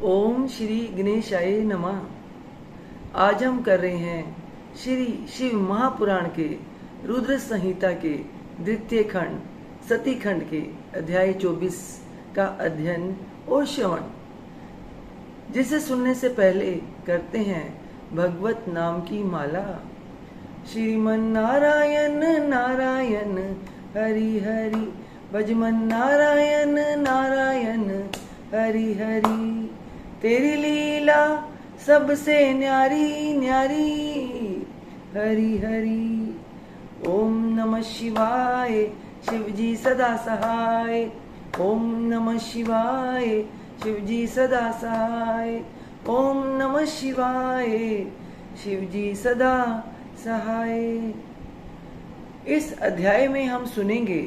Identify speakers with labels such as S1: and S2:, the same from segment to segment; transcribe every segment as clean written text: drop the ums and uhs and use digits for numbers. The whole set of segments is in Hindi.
S1: ओम श्री गणेशाय नमः। आज हम कर रहे हैं श्री शिव महापुराण के रुद्र संहिता के द्वितीय खंड सती खंड के अध्याय 24 का अध्ययन और श्रवण, जिसे सुनने से पहले करते हैं भगवत नाम की माला। श्रीमन नारायण नारायण हरि हरि, भजमन नारायण नारायण हरि हरि। तेरी लीला सबसे न्यारी न्यारी हरि हरि। ओम नमः शिवाय, शिवजी सदा सहाय। ओम नमः शिवाय, शिवजी सदा सहाय। ओम नमः शिवाय, शिवजी सदा सहाय। इस अध्याय में हम सुनेंगे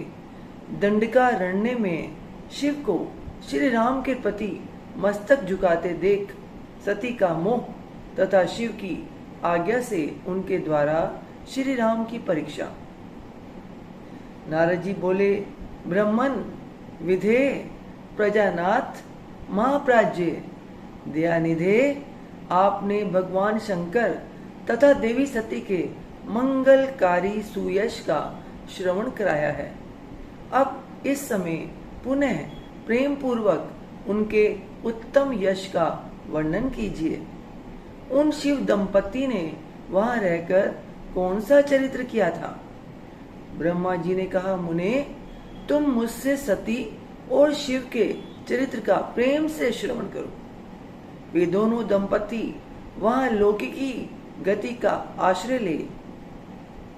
S1: दंडकारण्य में शिव को श्री राम के प्रति मस्तक झुकाते देख सती का मोह तथा शिव की आज्ञा से उनके द्वारा श्री राम की परीक्षा। नारद जी बोले, ब्रह्मन विधे प्रजानाथ महाप्राज्य दयानिधे, आपने भगवान शंकर तथा देवी सती के मंगलकारी सुयश का श्रवण कराया है। अब इस समय पुनः प्रेम पूर्वक उनके उत्तम यश का वर्णन कीजिए। उन शिव दंपति ने वहां रहकर कौन सा चरित्र किया था? ब्रह्मा जी ने कहा, मुने, तुम मुझसे सती और शिव के चरित्र का प्रेम से श्रवण करो। वे दोनों दंपति वहां लौकिकी गति का आश्रय ले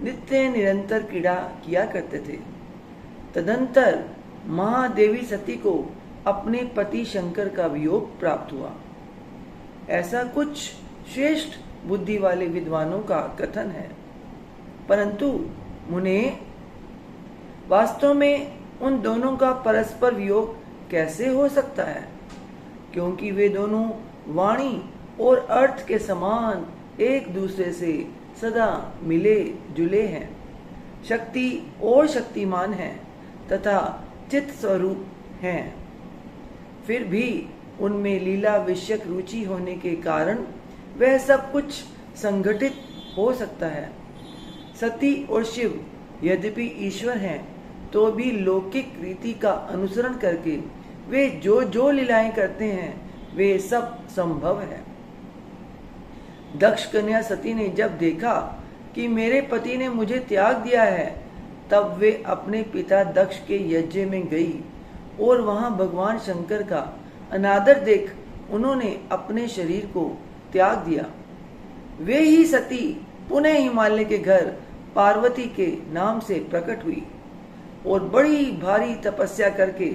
S1: नित्य निरंतर क्रीड़ा किया करते थे। तदंतर महादेवी सती को अपने पति शंकर का वियोग प्राप्त हुआ। ऐसा कुछ श्रेष्ठ बुद्धि वाले विद्वानों का कथन है, परंतु मुने, वास्तव में उन दोनों का परस्पर वियोग कैसे हो सकता है? क्योंकि वे दोनों वाणी और अर्थ के समान एक दूसरे से सदा मिले जुले हैं, शक्ति और शक्तिमान हैं तथा चित्त स्वरूप हैं। फिर भी उनमें लीला विषयक रुचि होने के कारण वह सब कुछ संगठित हो सकता है। सती और शिव यद्यपि ईश्वर हैं, तो भी लौकिक रीति का अनुसरण करके वे जो जो लीलाएं करते हैं वे सब संभव है। दक्ष कन्या सती ने जब देखा कि मेरे पति ने मुझे त्याग दिया है, तब वे अपने पिता दक्ष के यज्ञ में गई और वहां भगवान शंकर का अनादर देख उन्होंने अपने शरीर को त्याग दिया। वे ही सती पुनः हिमालय के घर पार्वती के नाम से प्रकट हुई और बड़ी भारी तपस्या करके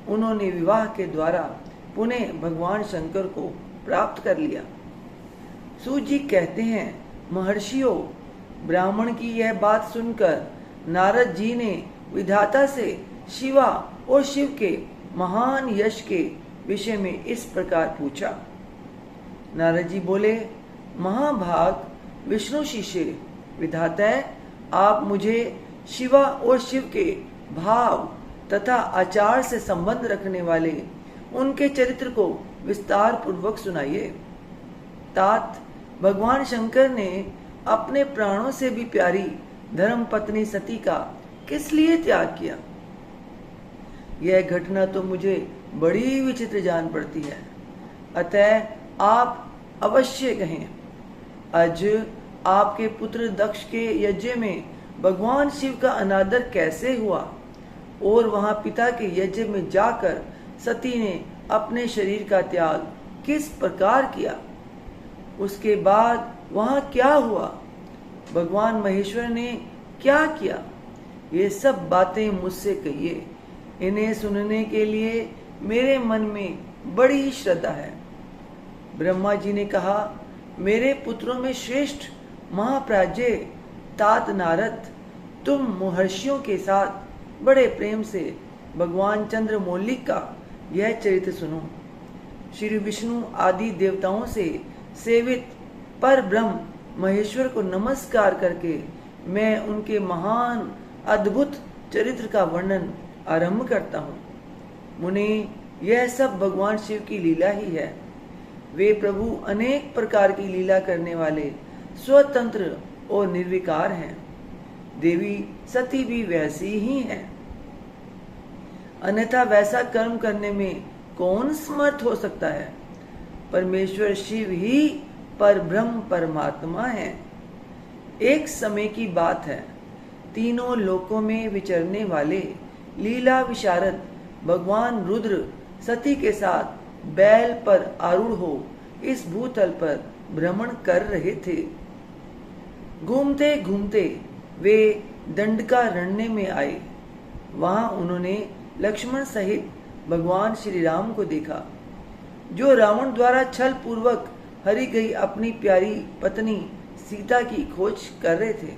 S1: उन्होंने विवाह के द्वारा पुनः भगवान शंकर को प्राप्त कर लिया। सूत जी कहते हैं, महर्षियों, ब्राह्मण की यह बात सुनकर नारद जी ने विधाता से शिवा और शिव के महान यश के विषय में इस प्रकार पूछा। नारद जी बोले, महाभाग विष्णु शिष्य विधाता, आप मुझे शिवा और शिव के भाव तथा आचार से संबंध रखने वाले उनके चरित्र को विस्तार पूर्वक सुनाइए। तात, भगवान शंकर ने अपने प्राणों से भी प्यारी धर्म पत्नी सती का किस लिए त्याग किया? यह घटना तो मुझे बड़ी विचित्र जान पड़ती है, अतः आप अवश्य कहें। आज आपके पुत्र दक्ष के यज्ञ में भगवान शिव का अनादर कैसे हुआ और वहां पिता के यज्ञ में जाकर सती ने अपने शरीर का त्याग किस प्रकार किया? उसके बाद वहां क्या हुआ? भगवान महेश्वर ने क्या किया? ये सब बातें मुझसे कहिए। इन्हें सुनने के लिए मेरे मन में बड़ी श्रद्धा है। ब्रह्मा जी ने कहा, मेरे पुत्रों में श्रेष्ठ महाप्राज्य तात नारद, तुम महर्षियों के साथ बड़े प्रेम से भगवान चंद्रमौलिक का यह चरित्र सुनो। श्री विष्णु आदि देवताओं से सेवित पर ब्रह्म महेश्वर को नमस्कार करके मैं उनके महान अद्भुत चरित्र का वर्णन आरंभ करता हूँ। मुने, यह सब भगवान शिव की लीला ही है। वे प्रभु अनेक प्रकार की लीला करने वाले स्वतंत्र और निर्विकार हैं। देवी सती भी वैसी ही हैं। अन्यथा वैसा कर्म करने में कौन समर्थ हो सकता है? परमेश्वर शिव ही परब्रह्म परमात्मा है। एक समय की बात है, तीनों लोकों में विचरने वाले लीला विशारद भगवान रुद्र सती के साथ बैल पर आरूढ़ हो इस भूतल पर भ्रमण कर रहे थे। घूमते घूमते वे दंडकारण्य में आए। वहां उन्होंने लक्ष्मण सहित भगवान श्री राम को देखा, जो रावण द्वारा छल पूर्वक हरी गई अपनी प्यारी पत्नी सीता की खोज कर रहे थे।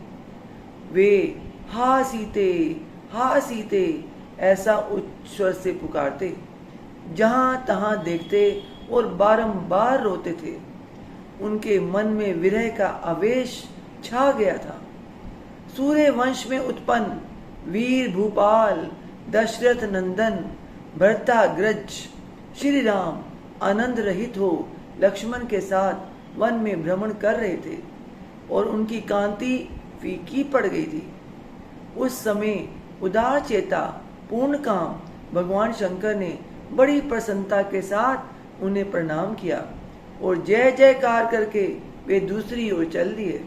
S1: वे हा सीते ऐसा उच्च स्वर से पुकारते, जहां तहां देखते और बारंबार रोते थे। उनके मन में विरह का आवेश छा गया था। सूर्य वंश में उत्पन्न वीर भूपाल दशरथ नंदन भरताग्रज श्री राम आनंद रहित हो लक्ष्मण के साथ वन में भ्रमण कर रहे थे और उनकी कांति फीकी पड़ गई थी। उस समय उदार चेता पूर्ण काम भगवान शंकर ने बड़ी प्रसन्नता के साथ उन्हें प्रणाम किया और जय जयकार करके वे दूसरी ओर चल दिए।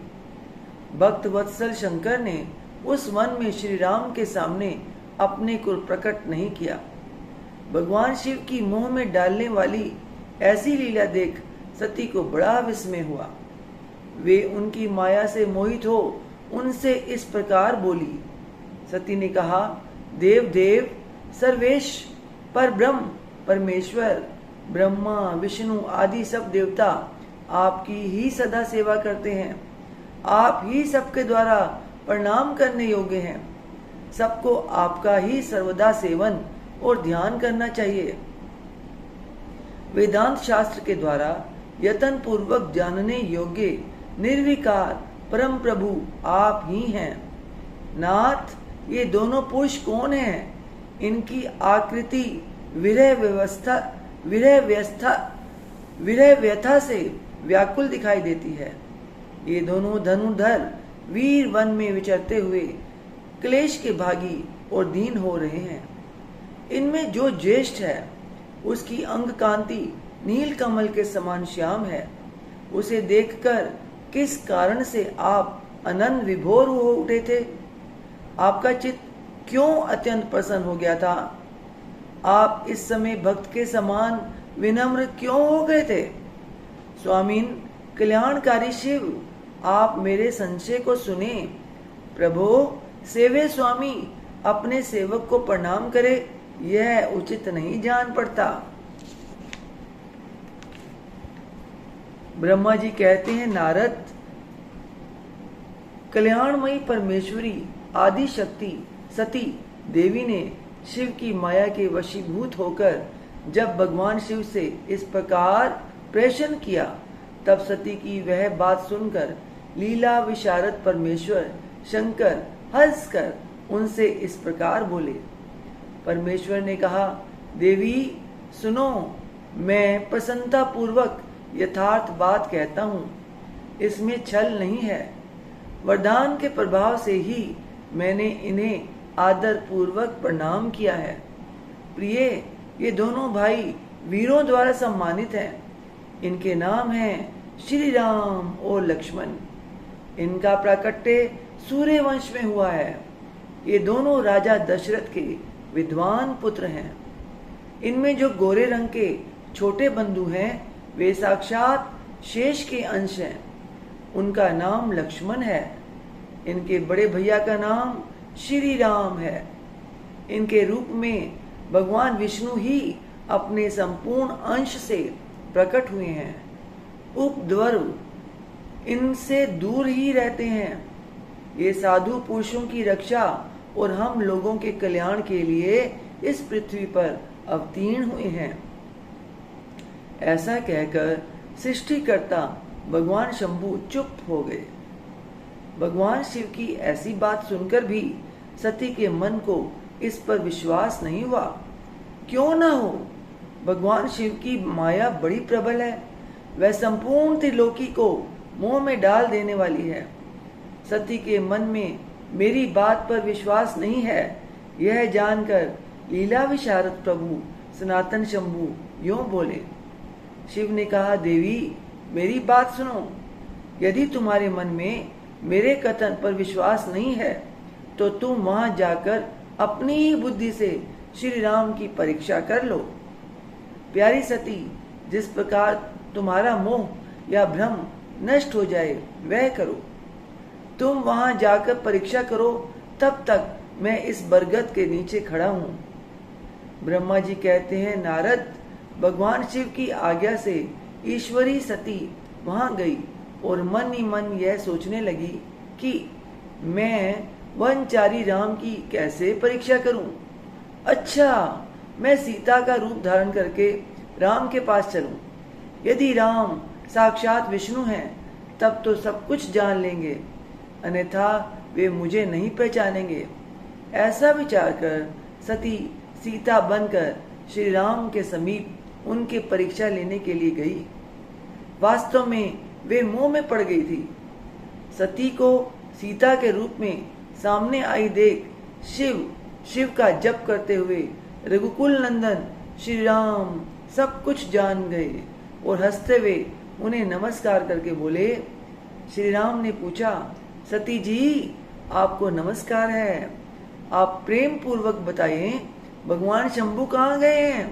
S1: भक्त वत्सल शंकर ने उस वन में श्री राम के सामने अपने को प्रकट नहीं किया। भगवान शिव की मोह में डालने वाली ऐसी लीला देख सती को बड़ा विस्मय हुआ। वे उनकी माया से मोहित हो उनसे इस प्रकार बोली। सती ने कहा, देव देव सर्वेश पर ब्रह्म परमेश्वर ब्रह्मा विष्णु आदि सब देवता आपकी ही सदा सेवा करते हैं। आप ही सबके द्वारा प्रणाम करने योग्य हैं। सबको आपका ही सर्वदा सेवन और ध्यान करना चाहिए। वेदांत शास्त्र के द्वारा यतन पूर्वक जानने योग्य निर्विकार परम प्रभु आप ही हैं। नाथ, ये दोनों पुरुष कौन हैं? इनकी आकृति विरह व्यथा से व्याकुल दिखाई देती है। ये दोनों धनुर्धर वीर वन में विचरते हुए क्लेश के भागी और दीन हो रहे हैं। इनमें जो ज्येष्ठ है उसकी अंग कांति नील कमल के समान श्याम है। उसे देखकर किस कारण से आप अनंत विभोर हो उठे थे? आपका चित्त क्यों अत्यंत प्रसन्न हो गया था? आप इस समय भक्त के समान विनम्र क्यों हो गए थे? स्वामीन कल्याणकारी शिव, आप मेरे संशय को सुने। प्रभो, सेवे स्वामी अपने सेवक को प्रणाम करे, यह उचित नहीं जान पड़ता। ब्रह्मा जी कहते हैं, नारद, कल्याणमयी परमेश्वरी आदि शक्ति सती देवी ने शिव की माया के वशीभूत होकर जब भगवान शिव से इस प्रकार प्रश्न किया, तब सती की वह बात सुनकर लीला विशारद परमेश्वर शंकर हंसकर उनसे इस प्रकार बोले। परमेश्वर ने कहा, देवी सुनो, मैं प्रसन्नता पूर्वक यथार्थ बात कहता हूँ, इसमें छल नहीं है। वरदान के प्रभाव से ही मैंने इन्हें आदर पूर्वक प्रणाम किया है। प्रिय, ये दोनों भाई वीरों द्वारा सम्मानित हैं। इनके नाम हैं श्री राम और लक्ष्मण। इनका प्राकट्य सूर्य वंश में हुआ है। ये दोनों राजा दशरथ के विद्वान पुत्र हैं। इनमें जो गोरे रंग के छोटे बंधु हैं, वे साक्षात शेष के अंश हैं। उनका नाम लक्ष्मण है। इनके बड़े भैया का नाम श्री राम है। इनके रूप में भगवान विष्णु ही अपने संपूर्ण अंश से प्रकट हुए हैं। उपद्रव इनसे दूर ही रहते हैं। ये साधु पुरुषों की रक्षा और हम लोगों के कल्याण के लिए इस पृथ्वी पर अवतीर्ण हुए हैं। ऐसा कहकर सृष्टिकर्ता भगवान शंभु चुप हो गए। भगवान शिव की ऐसी बात सुनकर भी सती के मन को इस पर विश्वास नहीं हुआ। क्यों न हो, भगवान शिव की माया बड़ी प्रबल है। वह संपूर्ण त्रिलोकी को मोह में डाल देने वाली है। सती के मन में मेरी बात पर विश्वास नहीं है, यह जानकर लीला विशारद प्रभु सनातन शंभु यूं बोले। शिव ने कहा, देवी मेरी बात सुनो। यदि तुम्हारे मन में मेरे कथन पर विश्वास नहीं है तो तुम वहां जाकर अपनी ही बुद्धि से श्री राम की परीक्षा कर लो। प्यारी सती, जिस प्रकार तुम्हारा मोह या भ्रम नष्ट हो जाए वह करो। तुम वहां जाकर परीक्षा करो, तब तक मैं इस बरगद के नीचे खड़ा हूं। ब्रह्मा जी कहते हैं, नारद, भगवान शिव की आज्ञा से ईश्वरी सती वहां गई और मन ही मन यह सोचने लगी कि मैं वनचारी राम की कैसे परीक्षा करूं। अच्छा, मैं सीता का रूप धारण करके राम के पास चलूं। यदि राम साक्षात विष्णु हैं तब तो सब कुछ जान लेंगे, अन्यथा वे मुझे नहीं पहचानेंगे। ऐसा विचार कर सती सीता बनकर श्री राम के समीप उनके परीक्षा लेने के लिए गई। वास्तव में वे मोह में पड़ गई थी। सती को सीता के रूप में सामने आई देख शिव का जप करते हुए रघुकुल नंदन श्री राम सब कुछ जान गए और हंसते हुए उन्हें नमस्कार करके बोले। श्री राम ने पूछा, सती जी आपको नमस्कार है, आप प्रेम पूर्वक बताइए भगवान शंभु कहाँ गए हैं?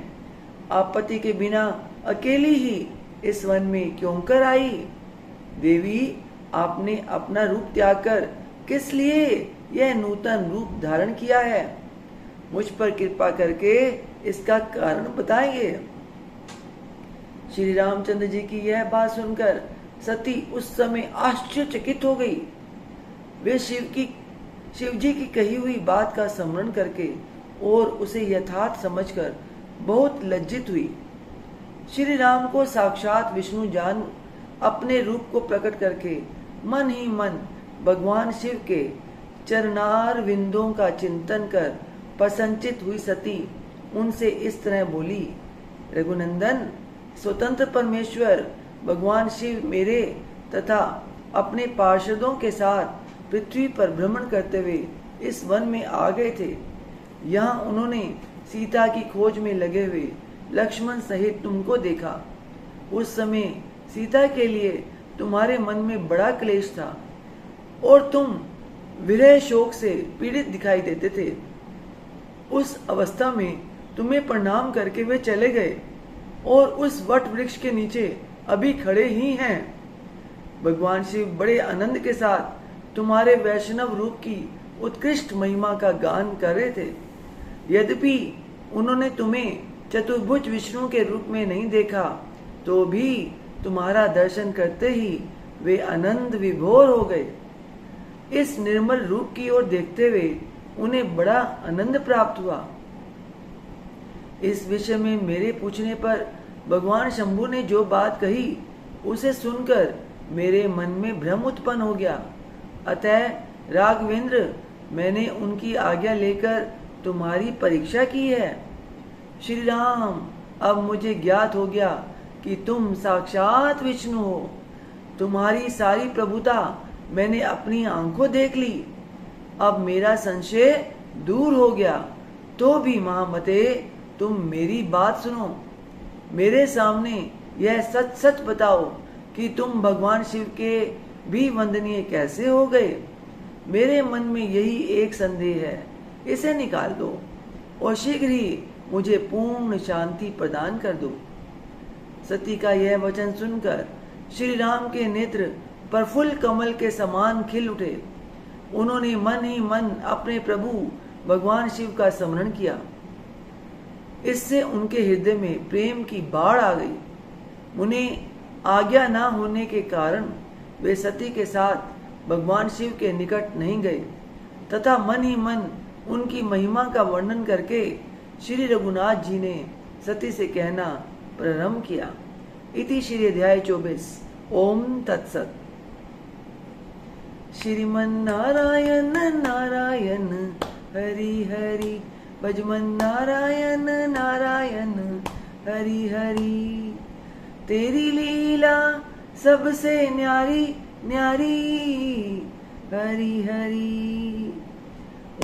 S1: आप पति के बिना अकेली ही इस वन में क्यों कर आई? देवी, आपने अपना रूप त्याग कर किस लिए यह नूतन रूप धारण किया है? मुझ पर कृपा करके इसका कारण बताएंगे। श्री रामचंद्र जी की यह बात सुनकर सती उस समय आश्चर्यचकित हो गई। वे शिव जी की कही हुई बात का स्मरण करके और उसे यथार्थ समझकर बहुत लज्जित हुई। श्री राम को साक्षात विष्णु जान अपने रूप को प्रकट करके मन ही मन भगवान शिव के चरणार विंदों का चिंतन कर प्रसन्नचित हुई सती उनसे इस तरह बोली, रघुनंदन, स्वतंत्र परमेश्वर भगवान शिव मेरे तथा अपने पार्षदों के साथ पृथ्वी पर भ्रमण करते हुए इस वन में आ गए थे। यहाँ उन्होंने सीता की खोज में लगे हुए लक्ष्मण सहित तुमको देखा। उस समय सीता के लिए तुम्हारे मन में बड़ा क्लेश था और तुम विरह शोक से पीड़ित दिखाई देते थे। उस अवस्था में तुम्हें प्रणाम करके वे चले गए और उस वट वृक्ष के नीचे अभी खड़े ही हैं। भगवान शिव बड़े आनंद के साथ तुम्हारे वैष्णव रूप की उत्कृष्ट महिमा का गान कर रहे थे। यद्यपि उन्होंने तुम्हें चतुर्भुज विष्णु के रूप में नहीं देखा, तो भी तुम्हारा दर्शन करते ही वे आनंद विभोर हो गए। इस निर्मल रूप की ओर देखते हुए उन्हें बड़ा आनंद प्राप्त हुआ। इस विषय में मेरे पूछने पर भगवान शंभु ने जो बात कही उसे सुनकर मेरे मन में भ्रम उत्पन्न हो गया। अतः राघवेंद्र, मैंने उनकी आज्ञा लेकर तुम्हारी परीक्षा की है। श्री राम, अब मुझे ज्ञात हो गया कि तुम साक्षात विष्णु हो। तुम्हारी सारी प्रभुता मैंने अपनी आंखों देख ली। अब मेरा संशय दूर हो गया। तो भी महामते, तुम मेरी बात सुनो। मेरे सामने यह सच सच बताओ कि तुम भगवान शिव के भी वंदनीय कैसे हो गए। मेरे मन में यही एक संदेह है, इसे निकाल दो और शीघ्र ही मुझे पूर्ण शांति प्रदान कर दो। सती का यह वचन सुनकर श्री राम के नेत्र प्रफुल्ल कमल के समान खिल उठे। उन्होंने मन ही मन अपने प्रभु भगवान शिव का स्मरण किया। इससे उनके हृदय में प्रेम की बाढ़ आ गई। उन्हें आज्ञा न होने के कारण वे सती के साथ भगवान शिव के निकट नहीं गए तथा मन ही मन उनकी महिमा का वर्णन करके श्री रघुनाथ जी ने सती से कहना प्रारंभ किया। इति श्री अध्याय 24। ओम तत्सत। श्रीमन नारायण नारायण हरि हरि, भजमन नारायण नारायण हरि हरि। तेरी लीला सबसे न्यारी न्यारी, हरि हरि।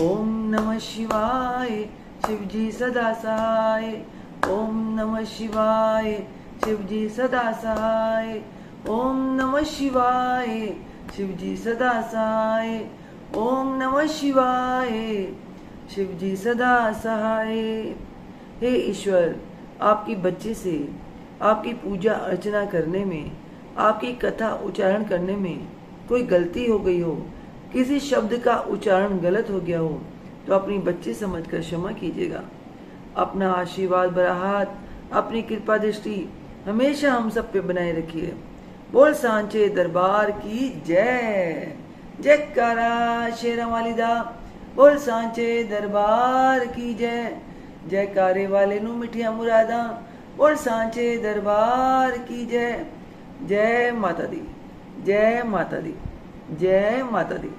S1: ओम नमः शिवाय, शिव जी सदा सहाय। ओम नमः शिवाय, शिव जी सदा सहाय। ओम नमः शिवाय, शिव जी सदा सहाय। ओम नमः शिवाय, शिव जी सदा सहाय। हे ईश्वर, आपकी बच्चे से आपकी पूजा अर्चना करने में, आपकी कथा उच्चारण करने में कोई गलती हो गई हो, किसी शब्द का उच्चारण गलत हो गया हो, तो अपनी बच्ची समझकर क्षमा कीजिएगा। अपना आशीर्वाद भरा हाथ, अपनी कृपा दृष्टि हमेशा हम सब पे बनाए रखिए। बोल सांचे दरबार की जय। जयकारा शेरा वालिदा। बोल सांचे दरबार की जय। जयकारे वाले नू मिठिया मुरादा। बोल सांचे दरबार की जय। जय माता दी, जय माता दी, जय माता दी।